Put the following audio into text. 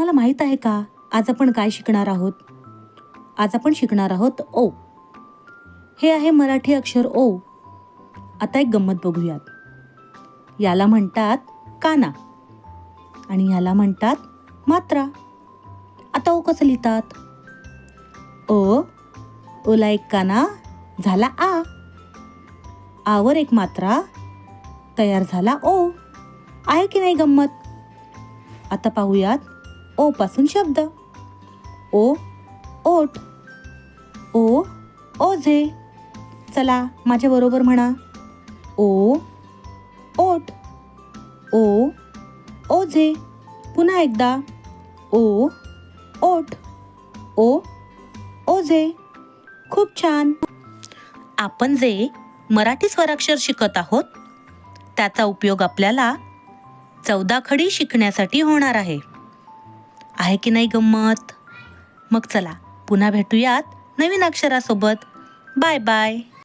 मला माहित आहे का आज आपण काय शिकणार आहोत? आज आपण शिकणार आहोत ओ. हे आहे मराठी अक्षर ओ. आता एक गंमत बघूयात. याला म्हणतात काना आणि ह्याला म्हणतात मात्रा. आता ओ कसं लिहितात? ओ, ओला एक काना झाला आ. आवर एक मात्रा तयार झाला ओ. आहे की नाही गंमत? आता पाहूयात ओ पासून शब्द. ओ, ओठ. ओ, ओझे. चला माझ्या बरोबर म्हणा. ओ, ओठ. ओ, ओझे. पुन्हा एकदा. ओ, ओठ. ओ, ओझे. खूप छान. आपण जे मराठी स्वराक्षर शिकत आहोत त्याचा उपयोग आपल्याला 14 खडी शिकण्यासाठी होणार आहे. आहे की नाही गंमत? मग चला पुन्हा भेटूयात नवीन अक्षरासोबत. Bye bye.